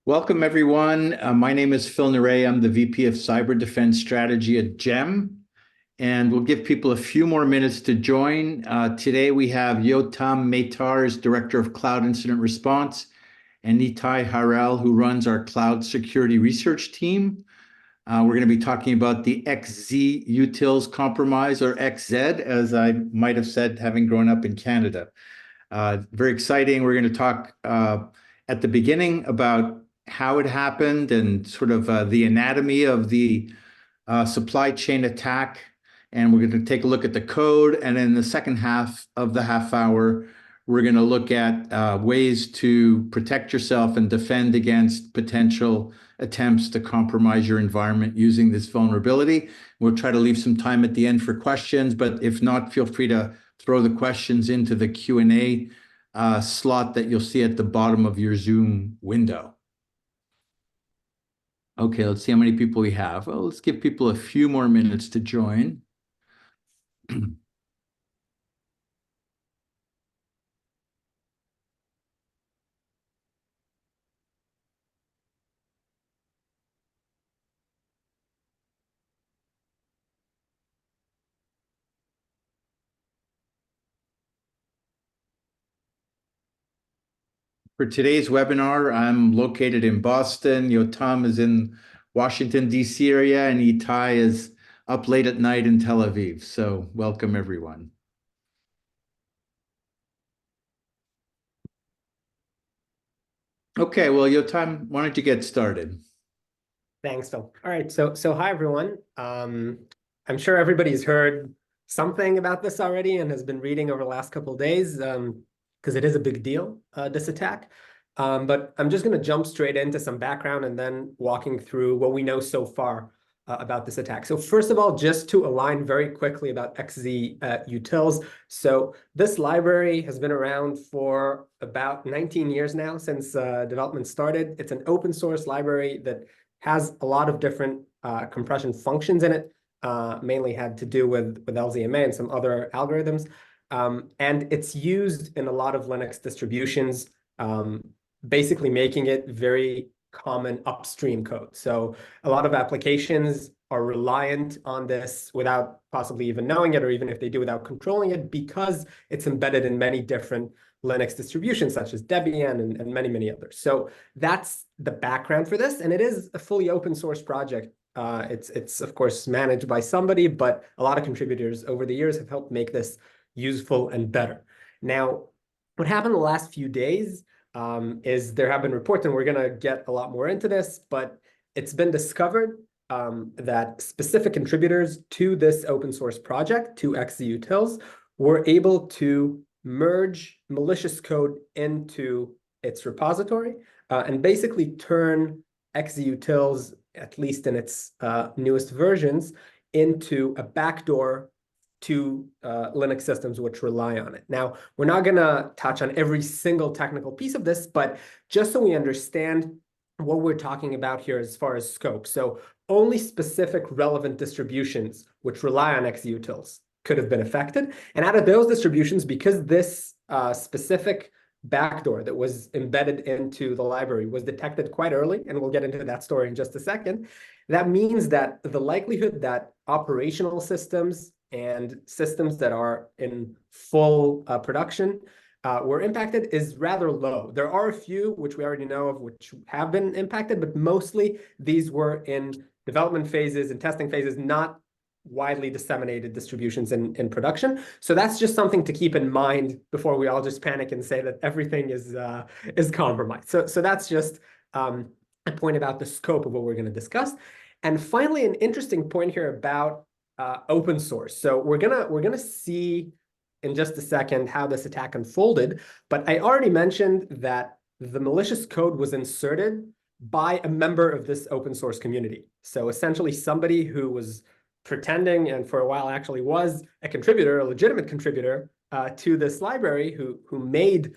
Welcome, everyone. My name is Phil Naray. I'm the VP of Cyber Defense Strategy at GEM, and we'll give people a few more minutes to join. Today, we have Yotam Mehtar as Director of Cloud Incident Response, and Nitai Harel, who runs our Cloud Security Research Team. We're going to be talking about the XZ Utils compromise, or XZ, as I might have said, having grown up in Canada. Very exciting. We're going to talk at the beginning about how it happened and sort of the anatomy of the supply chain attack. And we're going to take a look at the code. And in the second half of the half hour, we're going to look at ways to protect yourself and defend against potential attempts to compromise your environment using this vulnerability. We'll try to leave some time at the end for questions, but if not, feel free to throw the questions into the Q&A slot that you'll see at the bottom of your Zoom window. Okay, let's see how many people we have. Well, let's give people a few more minutes to join. For today's webinar, I'm located in Boston. Yotam is in Washington, D.C. area, and Itai is up late at night in Tel Aviv. So welcome, everyone. Okay, well, Yotam, why don't you get started? Thanks, Phil. All right, so hi, everyone. I'm sure everybody's heard something about this already and has been reading over the last couple of days because it is a big deal, this attack. But I'm just going to jump straight into some background and then walking through what we know so far about this attack. So first of all, just to align very quickly about XZ Utils. So this library has been around for about 19 years now since development started. It's an open source library that has a lot of different compression functions in it, mainly had to do with LZMA and some other algorithms. And it's used in a lot of Linux distributions, basically making it very common upstream code. So a lot of applications are reliant on this without possibly even knowing it, or even if they do without controlling it, because it's embedded in many different Linux distributions, such as Debian and many, many others. So that's the background for this. And it is a fully open source project. It's of course managed by somebody, but a lot of contributors over the years have helped make this useful and better. Now, what happened the last few days is there have been reports, and we're going to get a lot more into this, but it's been discovered that specific contributors to this open source project, to XZ Utils, were able to merge malicious code into its repository and basically turn XZ Utils, at least in its newest versions, into a backdoor to Linux systems which rely on it. Now, we're not going to touch on every single technical piece of this, but just so we understand what we're talking about here as far as scope. So only specific relevant distributions which rely on XZ Utils could have been affected. And out of those distributions, because this specific backdoor that was embedded into the library was detected quite early, and we'll get into that story in just a second, that means that the likelihood that operational systems and systems that are in full production were impacted is rather low. There are a few, which we already know of, which have been impacted, but mostly these were in development phases and testing phases, not widely disseminated distributions in production. So that's just something to keep in mind before we all just panic and say that everything is compromised. So that's just a point about the scope of what we're going to discuss. And finally, an interesting point here about open source. So we're gonna see in just a second how this attack unfolded, but I already mentioned that the malicious code was inserted by a member of this open source community. So essentially somebody who was pretending, and for a while actually was a contributor, a legitimate contributor to this library, who made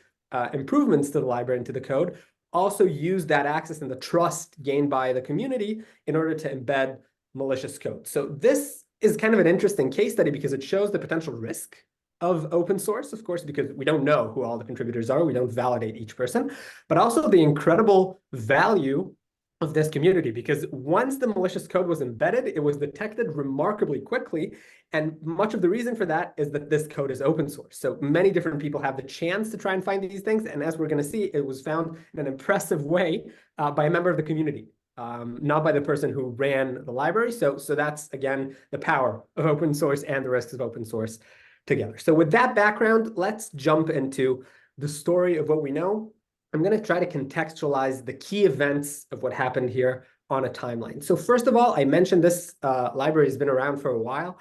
improvements to the library and to the code, also used that access and the trust gained by the community in order to embed malicious code. So this is kind of an interesting case study because it shows the potential risk of open source, of course, because we don't know who all the contributors are. We don't validate each person, but also the incredible value of this community, because once the malicious code was embedded, it was detected remarkably quickly. And much of the reason for that is that this code is open source. So many different people have the chance to try and find these things. And as we're going to see, it was found in an impressive way by a member of the community, not by the person who ran the library. So that's, again, the power of open source and the risks of open source together. So with that background, let's jump into the story of what we know. I'm going to try to contextualize the key events of what happened here on a timeline. So first of all, I mentioned this library has been around for a while.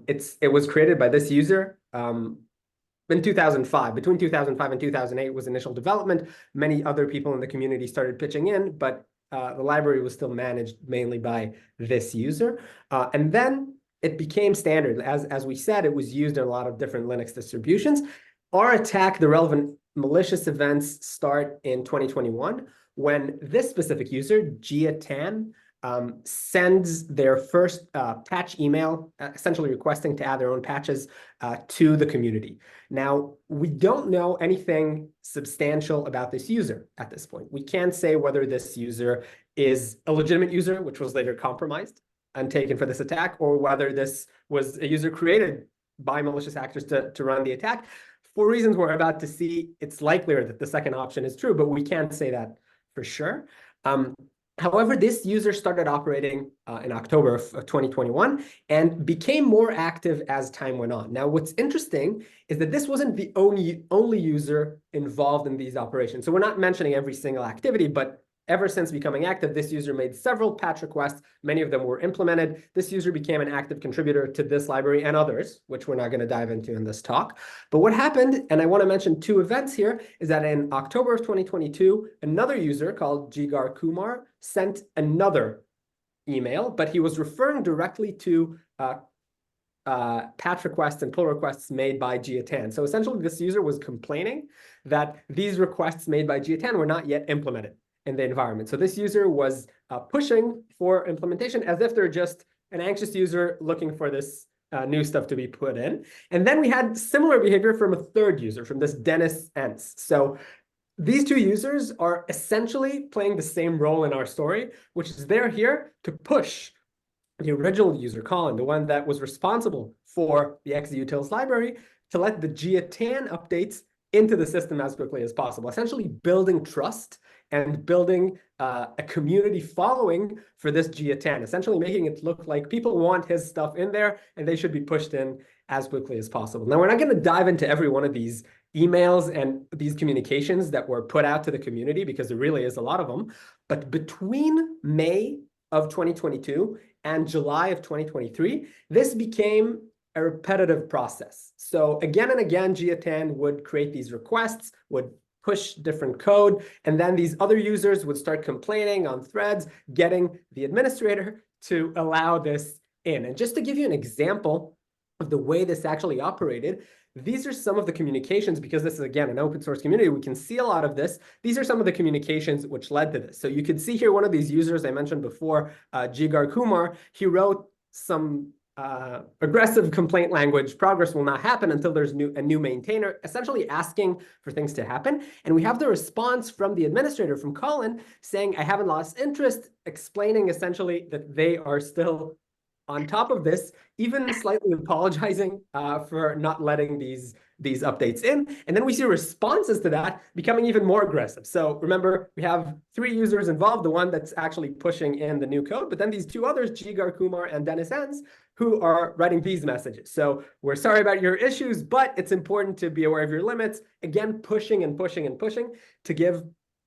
It was created by this user in 2005. Between 2005 and 2008 was initial development. Many other people in the community started pitching in, but the library was still managed mainly by this user. And then it became standard. As we said, it was used in a lot of different Linux distributions. Our attack, the relevant malicious events, start in 2021 when this specific user, Gia Tan, sends their first patch email, essentially requesting to add their own patches to the community. Now, we don't know anything substantial about this user at this point. We can't say whether this user is a legitimate user, which was later compromised and taken for this attack, or whether this was a user created by malicious actors to run the attack. For reasons we're about to see, it's likelier that the second option is true, but we can't say that for sure. However, this user started operating in October of 2021 and became more active as time went on. Now, what's interesting is that this wasn't the only user involved in these operations. So we're not mentioning every single activity, but ever since becoming active, this user made several patch requests. Many of them were implemented. This user became an active contributor to this library and others, which we're not going to dive into in this talk. But what happened, and I want to mention two events here, is that in October of 2022, another user called Jigar Kumar sent another email, but he was referring directly to patch requests and pull requests made by Gia Tan. So essentially, this user was complaining that these requests made by Gia Tan were not yet implemented in the environment. So this user was pushing for implementation as if they're just an anxious user looking for this new stuff to be put in. And then we had similar behavior from a third user, from this Dennis Entz. So these two users are essentially playing the same role in our story, which is they're here to push the original user, Colin, the one that was responsible for the Utils library, to let the Gia Tan updates into the system as quickly as possible, essentially building trust and building a community following for this Gia Tan, essentially making it look like people want his stuff in there and they should be pushed in as quickly as possible. Now, we're not going to dive into every one of these emails and these communications that were put out to the community because there really is a lot of them. But between May of 2022 and July of 2023, this became a repetitive process. So again and again, Gia Tan would create these requests, would push different code, and then these other users would start complaining on threads, getting the administrator to allow this in. And just to give you an example of the way this actually operated, these are some of the communications, because this is, again, an open source community, we can see a lot of this. These are some of the communications which led to this. So you can see here one of these users I mentioned before, Jigar Kumar, he wrote some aggressive complaint language. Progress will not happen until there's a new maintainer, essentially asking for things to happen. And we have the response from the administrator, from Colin, saying, I haven't lost interest, explaining essentially that they are still on top of this, even slightly apologizing for not letting these updates in. And then we see responses to that becoming even more aggressive. So remember, we have 3 users involved, the one that's actually pushing in the new code, but then these 2 others, Jigar Kumar and Dennis Entz, who are writing these messages. So we're sorry about your issues, but it's important to be aware of your limits. Again, pushing and pushing and pushing to give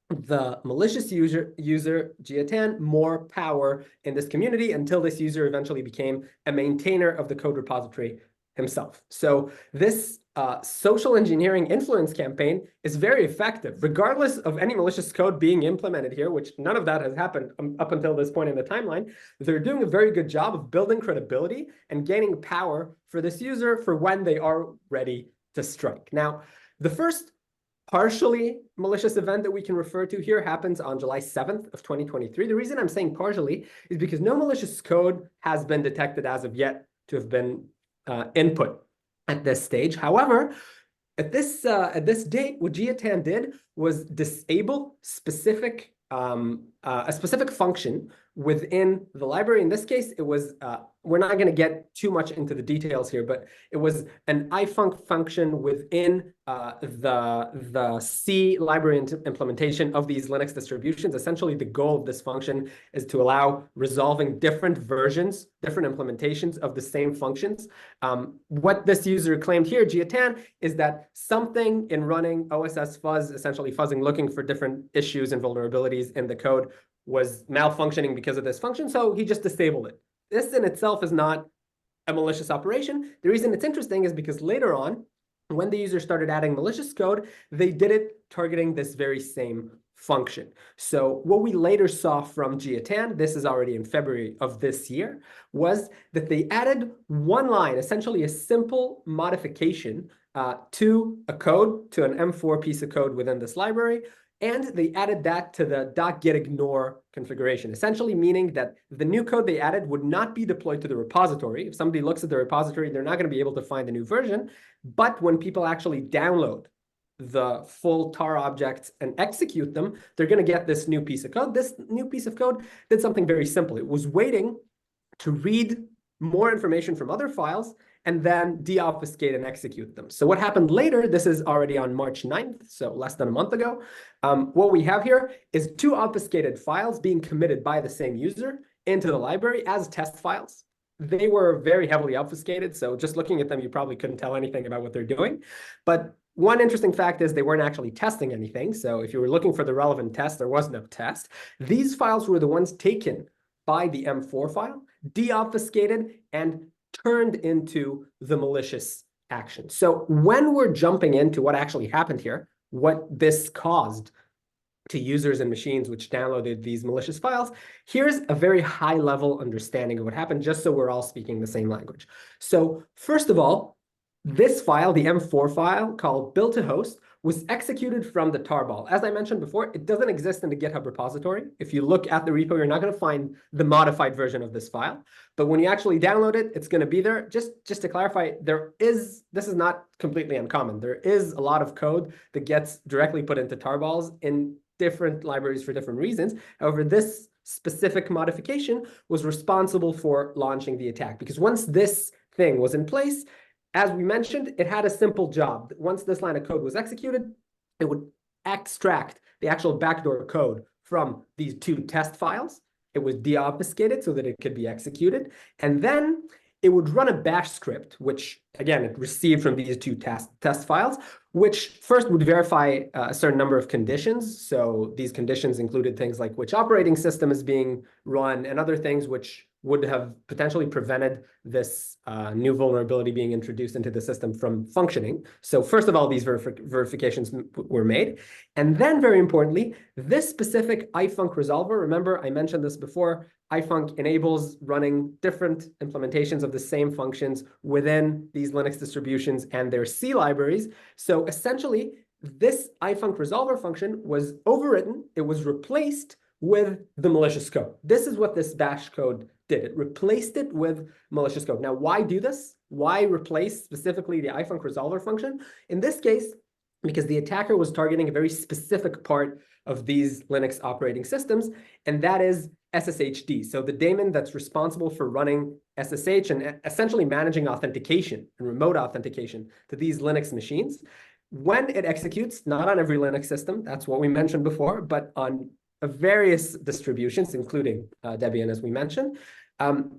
the malicious user Gia Tan more power in this community until this user eventually became a maintainer of the code repository himself. So this social engineering influence campaign is very effective, regardless of any malicious code being implemented here, which none of that has happened up until this point in the timeline. They're doing a very good job of building credibility and gaining power for this user for when they are ready to strike. Now, the first partially malicious event that we can refer to here happens on July 7th of 2023. The reason I'm saying partially is because no malicious code has been detected as of yet to have been input at this stage. However, at this date, what GEATAN did was disable a specific function within the library. In this case, it was we're not going to get too much into the details here, but it was an ifunc function within the C library implementation of these Linux distributions. Essentially, the goal of this function is to allow resolving different versions, different implementations of the same functions. What this user claimed here, GEATAN, is that something in running OSS fuzz, essentially fuzzing, looking for different issues and vulnerabilities in the code, was malfunctioning because of this function, so he just disabled it. This in itself is not a malicious operation. The reason it's interesting is because later on, when the user started adding malicious code, they did it targeting this very same function. So what we later saw from GEATAN, this is already in February of this year, was that they added one line, essentially a simple modification to a code, to an M4 piece of code within this library, and they added that to the .getignore configuration, essentially meaning that the new code they added would not be deployed to the repository. If somebody looks at the repository, they're not going to be able to find the new version. But when people actually download the full tar objects and execute them, they're going to get this new piece of code. This new piece of code did something very simple. It was waiting to read more information from other files and then deobfuscate and execute them. So what happened later, this is already on March 9th, so less than a month ago. What we have here is two obfuscated files being committed by the same user into the library as test files. They were very heavily obfuscated, so just looking at them, you probably couldn't tell anything about what they're doing. But one interesting fact is they weren't actually testing anything. So if you were looking for the relevant test, there was no test. These files were the ones taken by the M4 file, deobfuscated, and turned into the malicious action. So when we're jumping into what actually happened here, what this caused to users and machines which downloaded these malicious files, here's a very high-level understanding of what happened, just so we're all speaking the same language. So first of all, this file, the M4 file called build-to-host, was executed from the tarball. As I mentioned before, it doesn't exist in the GitHub repository. If you look at the repo, you're not going to find the modified version of this file. But when you actually download it, it's going to be there. Just to clarify, this is not completely uncommon. There is a lot of code that gets directly put into tarballs in different libraries for different reasons. However, this specific modification was responsible for launching the attack, because once this thing was in place, as we mentioned, it had a simple job. Once this line of code was executed, it would extract the actual backdoor code from these two test files. It was deobfuscated so that it could be executed. And then it would run a bash script, which, again, it received from these two test files, which first would verify a certain number of conditions. So these conditions included things like which operating system is being run and other things which would have potentially prevented this new vulnerability being introduced into the system from functioning. So first of all, these verifications were made. And then, very importantly, this specific ifunc resolver, remember I mentioned this before, ifunc enables running different implementations of the same functions within these Linux distributions and their C libraries. So essentially, this ifunc resolver function was overwritten. It was replaced with the malicious code. This is what this bash code did. It replaced it with malicious code. Now, why do this? Why replace specifically the ifunc resolver function? In this case, because the attacker was targeting a very specific part of these Linux operating systems, and that is SSHD. So the daemon that's responsible for running SSH and essentially managing authentication and remote authentication to these Linux machines. When it executes, not on every Linux system, that's what we mentioned before, but on various distributions, including Debian, as we mentioned.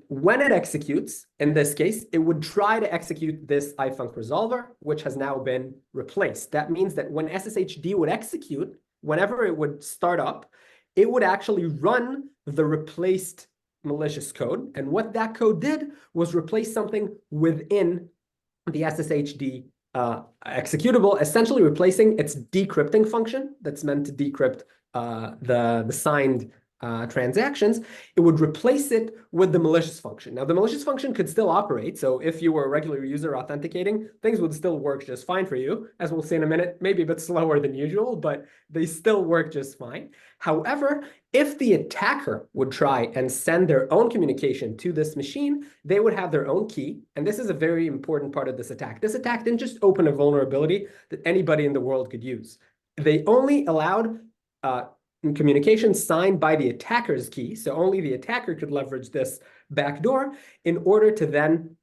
When it executes, in this case, it would try to execute this ifunc resolver, which has now been replaced. That means that when SSHD would execute, whenever it would start up, it would actually run the replaced malicious code. And what that code did was replace something within the SSHD executable, essentially replacing its decrypting function that's meant to decrypt the signed transactions, it would replace it with the malicious function. Now, the malicious function could still operate. So if you were a regular user authenticating, things would still work just fine for you. As we'll see in a minute, maybe a bit slower than usual, but they still work just fine. However, if the attacker would try and send their own communication to this machine, they would have their own key. And this is a very important part of this attack. This attack didn't just open a vulnerability that anybody in the world could use. They only allowed communication signed by the attacker's key. So only the attacker could leverage this backdoor in order to then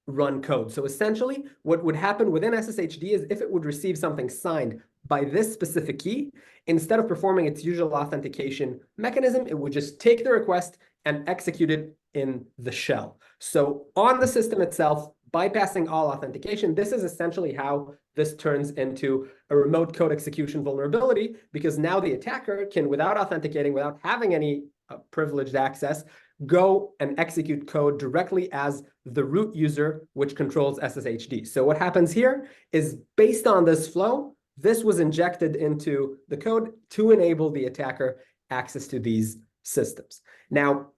run code. So essentially, what would happen within SSHD is if it would receive something signed by this specific key, instead of performing its usual authentication mechanism, it would just take the request and execute it in the shell. So on the system itself, bypassing all authentication, this is essentially how this turns into a remote code execution vulnerability, because now the attacker can, without authenticating, without having any privileged access, go and execute code directly as the root user, which controls SSHD. So what happens here is, based on this flow, this was injected into the code to enable the attacker access to these systems. Now,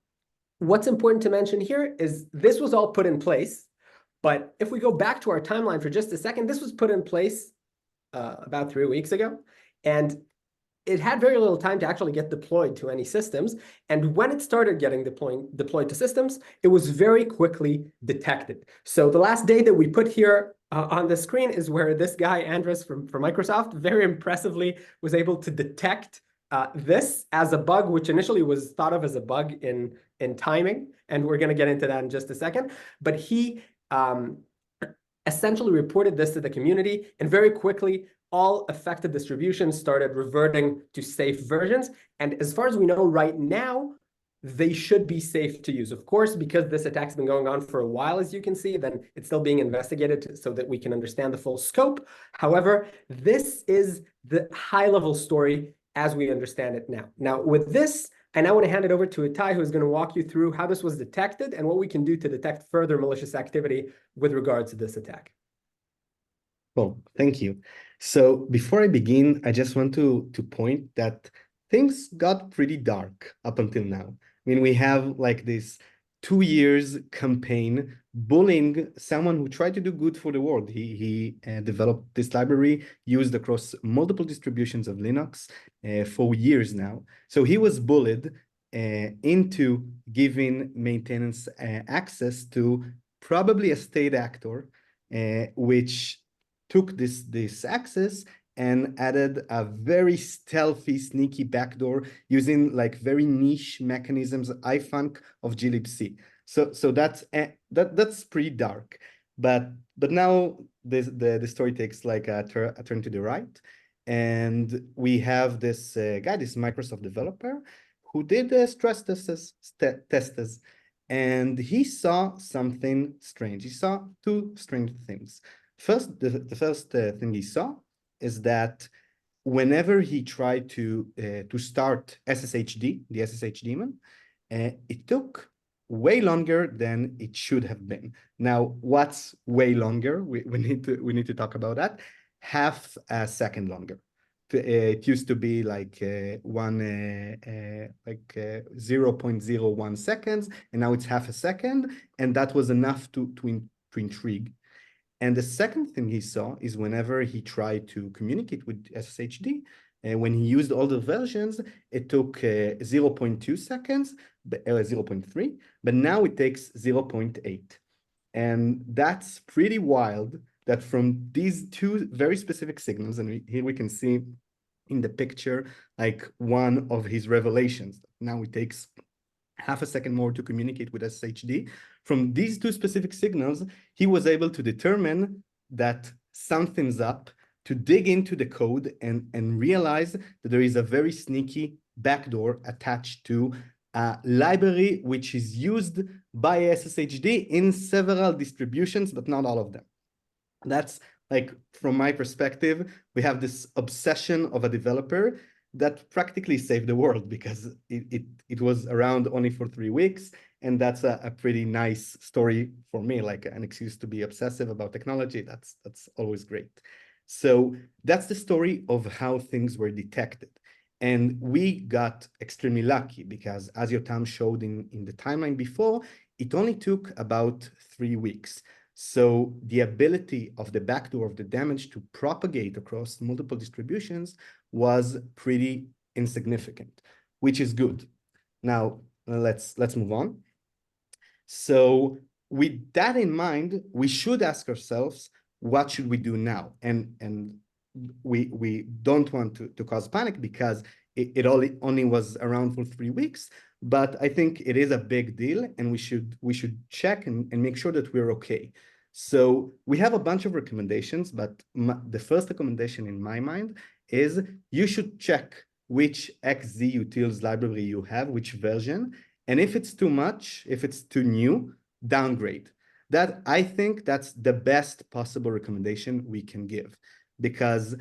what's important to mention here is this was all put in place. But if we go back to our timeline for just a second, this was put in place about 3 weeks ago. And it had very little time to actually get deployed to any systems. And when it started getting deployed to systems, it was very quickly detected. So the last day that we put here on the screen is where this guy, Andres from Microsoft, very impressively was able to detect this as a bug, which initially was thought of as a bug in timing. And we're going to get into that in just a second. But he essentially reported this to the community, and very quickly, all affected distributions started reverting to safe versions. And as far as we know right now, they should be safe to use. Of course, because this attack's been going on for a while, as you can see, then it's still being investigated so that we can understand the full scope. However, this is the high-level story as we understand it now. Now, with this, I now want to hand it over to Itai, who's going to walk you through how this was detected and what we can do to detect further malicious activity with regards to this attack. Well, thank you. So before I begin, I just want to point that things got pretty dark up until now. I mean, we have like this 2 years campaign bullying someone who tried to do good for the world. He developed this library used across multiple distributions of Linux for years now. So he was bullied into giving maintenance access to probably a state actor, which took this access and added a very stealthy, sneaky backdoor using like very niche mechanisms, ifunc of glibc. So that's pretty dark. But now the story takes like a turn to the right, and we have this guy, this Microsoft developer, who did stress tests, and he saw something strange. He saw two strange things. First, the first thing he saw is that whenever he tried to start SSHD, the SSH daemon, it took way longer than it should have been. Now, what's way longer? We need to talk about that. Half a second longer. It used to be like 0.01 seconds, and now it's half a second, and that was enough to intrigue. And the second thing he saw is whenever he tried to communicate with SSHD, when he used all the versions, it took 0.2 seconds, 0.3, but now it takes 0.8. And that's pretty wild that from these two very specific signals, and here we can see in the picture, like one of his revelations. Now it takes half a second more to communicate with SSHD. From these two specific signals, he was able to determine that something's up, to dig into the code and realize that there is a very sneaky backdoor attached to a library which is used by SSHD in several distributions, but not all of them. That's like, from my perspective, we have this obsession of a developer that practically saved the world, because it was around only for 3 weeks. And that's a pretty nice story for me, like an excuse to be obsessive about technology. That's always great. So that's the story of how things were detected. And we got extremely lucky because, as Yotam showed in the timeline before, it only took about 3 weeks. So the ability of the backdoor of the damage to propagate across multiple distributions was pretty insignificant, which is good. Now, let's move on. So with that in mind, we should ask ourselves, what should we do now? And we don't want to cause panic because it only was around for 3 weeks, but I think it is a big deal, and we should check and make sure that we're okay. So we have a bunch of recommendations, but the first recommendation in my mind is you should check which XZ Utils library you have, which version, and if it's too much, if it's too new, downgrade. That, I think that's the best possible recommendation we can give, because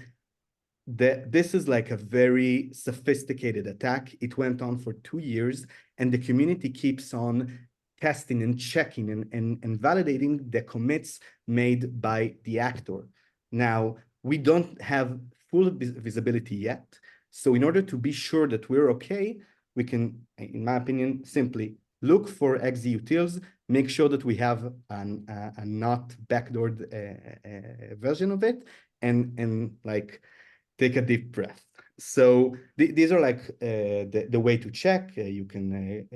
this is like a very sophisticated attack. It went on for 2 years, and the community keeps on testing and checking and validating the commits made by the actor. Now, we don't have full visibility yet. So in order to be sure that we're okay, we can, in my opinion, simply look for XZ Utils, make sure that we have a not backdoored version of it, and like take a deep breath. So these are like the way to check. You can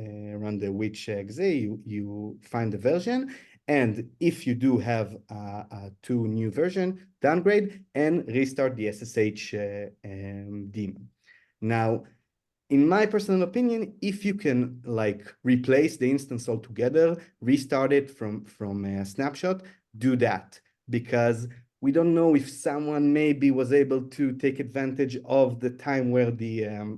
run the which XZ, you find the version, and if you do have a too new version, downgrade and restart the SSH daemon. Now, in my personal opinion, if you can like replace the instance altogether, restart it from a snapshot, do that, because we don't know if someone maybe was able to take advantage of the time where the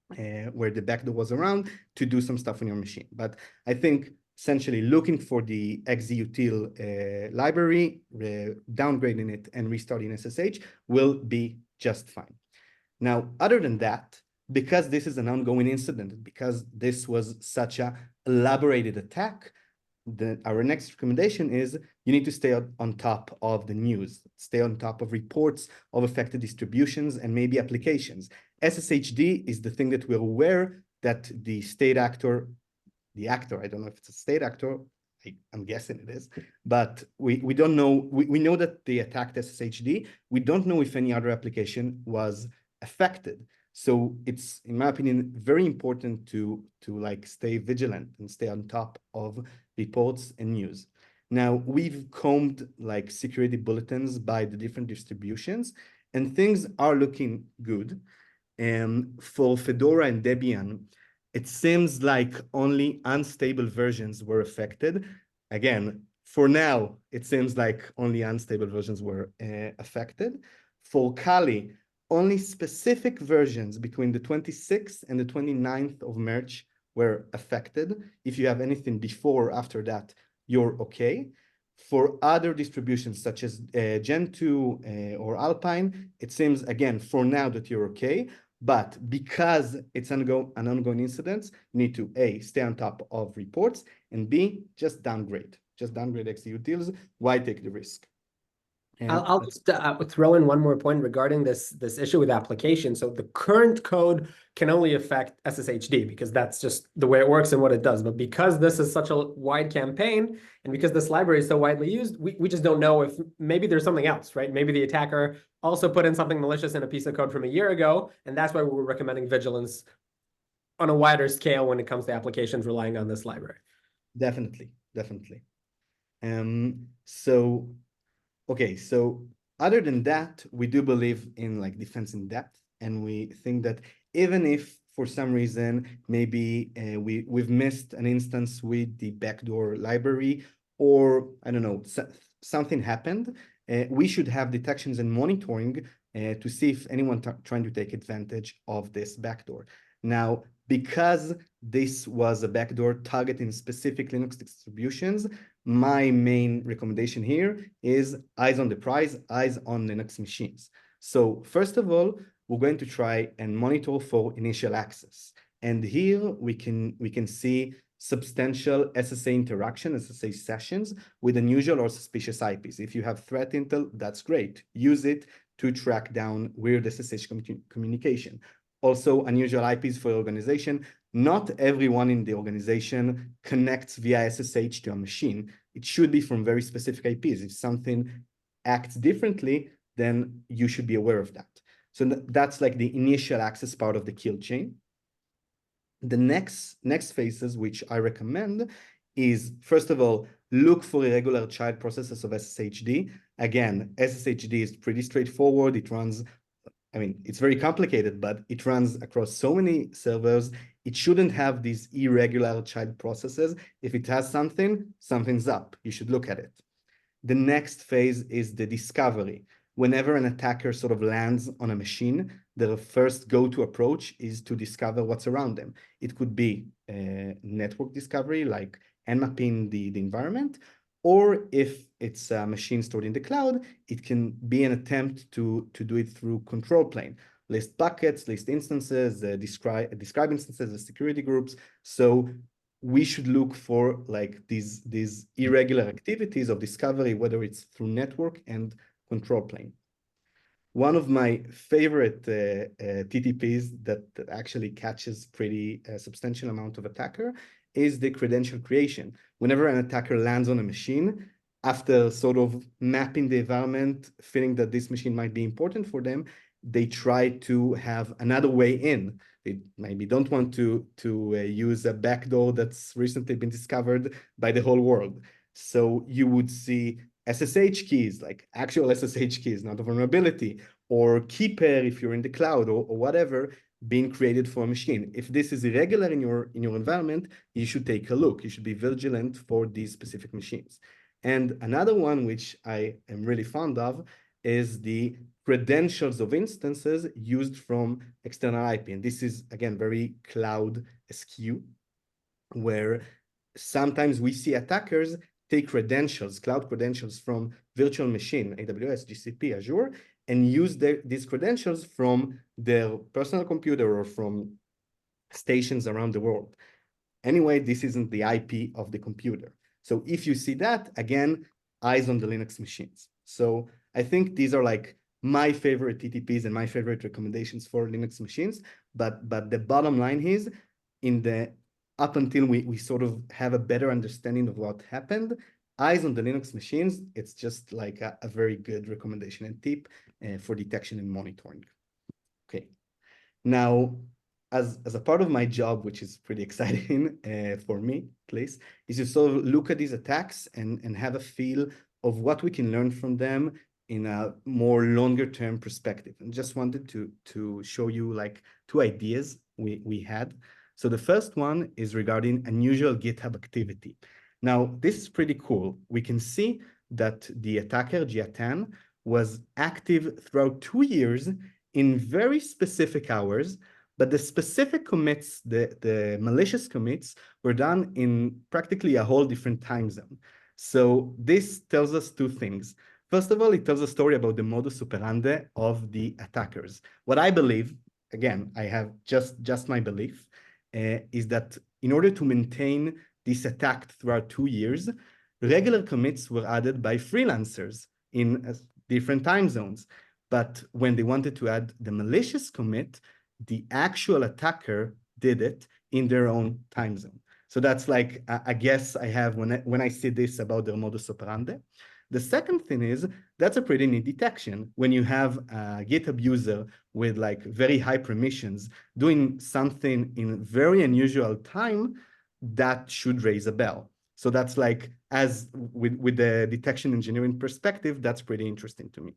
backdoor was around to do some stuff on your machine. But I think essentially looking for the XZUtil library, downgrading it and restarting SSH will be just fine. Now, other than that, because this is an ongoing incident, because this was such a elaborated attack, our next recommendation is you need to stay on top of the news, stay on top of reports of affected distributions and maybe applications. SSHD is the thing that we're aware that the state actor, I don't know if it's a state actor, I'm guessing it is, but we don't know. We know that they attacked SSHD. We don't know if any other application was affected. So it's, in my opinion, very important to like stay vigilant and stay on top of reports and news. Now, we've combed like security bulletins by the different distributions, and things are looking good. And for Fedora and Debian, it seems like only unstable versions were affected. Again, for now, it seems like only unstable versions were affected. For Kali, only specific versions between the 26th and the 29th of March were affected. If you have anything before or after that, you're okay. For other distributions such as Gen 2 or Alpine, it seems, again, for now that you're okay. But because it's an ongoing incident, you need to A, stay on top of reports, and B, just downgrade. Just downgrade XZUtils. Why take the risk? I'll just throw in one more point regarding this issue with application. So the current code can only affect SSHD because that's just the way it works and what it does. But because this is such a wide campaign and because this library is so widely used, we just don't know if maybe there's something else, right? Maybe the attacker also put in something malicious in a piece of code from a year ago, and that's why we're recommending vigilance on a wider scale when it comes to applications relying on this library. Definitely. Okay, so other than that, we do believe in like defense in depth, and we think that even if for some reason maybe we've missed an instance with the backdoor library, or I don't know, something happened, we should have detections and monitoring to see if anyone trying to take advantage of this backdoor. Now, because this was a backdoor targeting specific Linux distributions, my main recommendation here is eyes on the prize, eyes on Linux machines. So first of all, we're going to try and monitor for initial access. And here we can see substantial SSA interaction, SSA sessions with unusual or suspicious IPs. If you have threat intel, that's great. Use it to track down weird SSH communication. Also, unusual IPs for organization. Not everyone in the organization connects via SSH to a machine. It should be from very specific IPs. If something acts differently, then you should be aware of that. So that's like the initial access part of the kill chain. The next phases, which I recommend, is first of all, look for irregular child processes of SSHD. Again, SSHD is pretty straightforward. It runs, I mean, it's very complicated, but it runs across so many servers. It shouldn't have these irregular child processes. If it has something, something's up. You should look at it. The next phase is the discovery. Whenever an attacker sort of lands on a machine, their first go-to approach is to discover what's around them. It could be network discovery, like nmapping the environment, or if it's a machine stored in the cloud, it can be an attempt to do it through control plane. List buckets, list instances, describe instances, the security groups. So we should look for like these irregular activities of discovery, whether it's through network and control plane. One of my favorite TTPs that actually catches pretty substantial amount of attacker is the credential creation. Whenever an attacker lands on a machine, after sort of mapping the environment, feeling that this machine might be important for them, they try to have another way in. They maybe don't want to use a backdoor that's recently been discovered by the whole world. So you would see SSH keys, like actual SSH keys, not a vulnerability, or key pair if you're in the cloud or whatever, being created for a machine. If this is irregular in your environment, you should take a look. You should be vigilant for these specific machines. And another one, which I am really fond of, is the credentials of instances used from external IP. And this is, again, very cloud askew, where sometimes we see attackers take credentials, cloud credentials from virtual machine, AWS, GCP, Azure, and use these credentials from their personal computer or from stations around the world. Anyway, this isn't the IP of the computer. So if you see that, again, eyes on the Linux machines. So I think these are like my favorite TTPs and my favorite recommendations for Linux machines. But the bottom line is, up until we sort of have a better understanding of what happened, eyes on the Linux machines, it's just like a very good recommendation and tip for detection and monitoring. Okay. Now, as a part of my job, which is pretty exciting for me, at least, is to sort of look at these attacks and have a feel of what we can learn from them in a more longer term perspective. And just wanted to show you like two ideas we had. So the first one is regarding unusual GitHub activity. Now, this is pretty cool. We can see that the attacker, Jiatan, was active throughout 2 years in very specific hours, but the specific commits, the malicious commits, were done in practically a whole different time zone. So this tells us two things. First of all, it tells a story about the modus operandi of the attackers. What I believe, again, I have just my belief, is that in order to maintain this attack throughout 2 years, regular commits were added by freelancers in different time zones. But when they wanted to add the malicious commit, the actual attacker did it in their own time zone. So that's like a guess I have when I see this about their modus operandi. The second thing is, that's a pretty neat detection. When you have a GitHub user with like very high permissions doing something in very unusual time, that should raise a bell. So that's like, as with the detection engineering perspective, that's pretty interesting to me.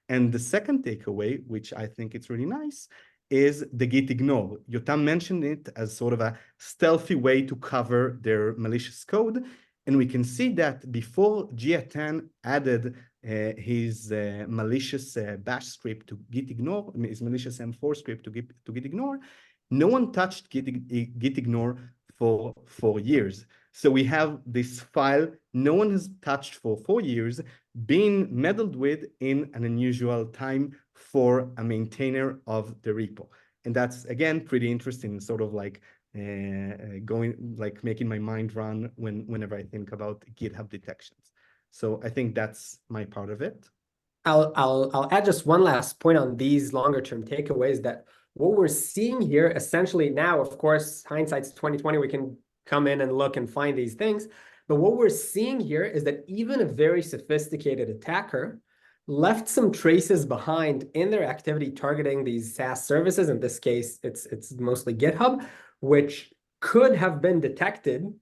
And the second takeaway, which I think it's really nice, is the git ignore. Yotam mentioned it as sort of a stealthy way to cover their malicious code. And we can see that before Jiatan added his malicious bash script to git ignore, his malicious M4 script to git ignore, no one touched git ignore for 4 years. So we have this file no one has touched for 4 years being meddled with in an unusual time for a maintainer of the repo. And that's, again, pretty interesting, sort of like making my mind run whenever I think about GitHub detections. So I think that's my part of it. I'll add just one last point on these longer term takeaways, that what we're seeing here essentially now, of course, hindsight's 2020, we can come in and look and find these things. But what we're seeing here is that even a very sophisticated attacker left some traces behind in their activity targeting these SaaS services. In this case, it's mostly GitHub, which could have been detected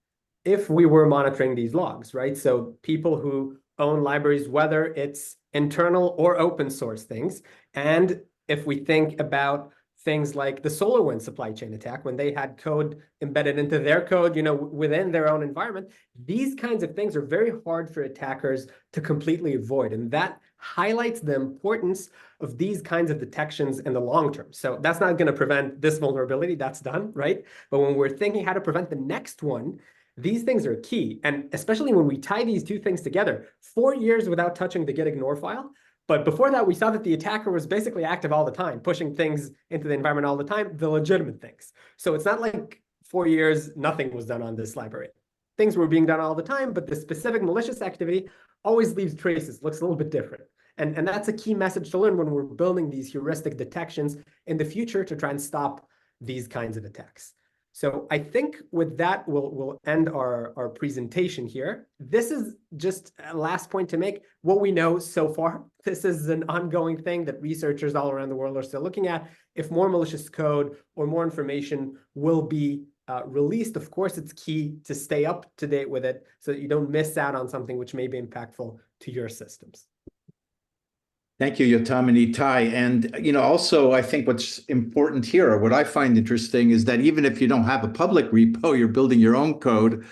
if we were monitoring these logs, right? So people who own libraries, whether it's internal or open source things, and if we think about things like the SolarWinds supply chain attack, when they had code embedded into their code, within their own environment, these kinds of things are very hard for attackers to completely avoid. And that highlights the importance of these kinds of detections in the long term. So that's not going to prevent this vulnerability, that's done, right? But when we're thinking how to prevent the next one, these things are key. And especially when we tie these two things together, 4 years without touching the git ignore file. But before that, we saw that the attacker was basically active all the time, pushing things into the environment all the time, the legitimate things. So it's not like 4 years, nothing was done on this library. Things were being done all the time, but the specific malicious activity always leaves traces, looks a little bit different. And that's a key message to learn when we're building these heuristic detections in the future to try and stop these kinds of attacks. So I think with that, we'll end our presentation here. This is just a last point to make. What we know so far, this is an ongoing thing that researchers all around the world are still looking at. If more malicious code or more information will be released, of course, it's key to stay up to date with it so that you don't miss out on something which may be impactful to your systems. Thank you, Yotam and Itai. And, also, I think what's important here, or what I find interesting, is that even if you don't have a public repo, you're building your own code,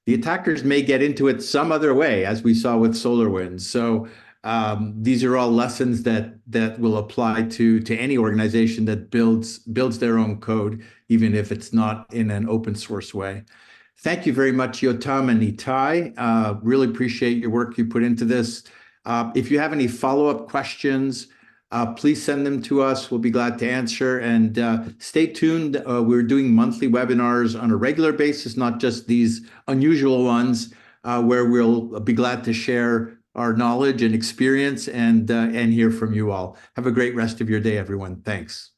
the attackers may get into it some other way, as we saw with SolarWinds. So these are all lessons that will apply to any organization that builds their own code, even if it's not in an open source way. Thank you very much, Yotam and Itai. Really appreciate your work you put into this. If you have any follow-up questions, please send them to us. We'll be glad to answer. And stay tuned. We're doing monthly webinars on a regular basis, not just these unusual ones, where we'll be glad to share our knowledge and experience and hear from you all. Have a great rest of your day, everyone. Thanks.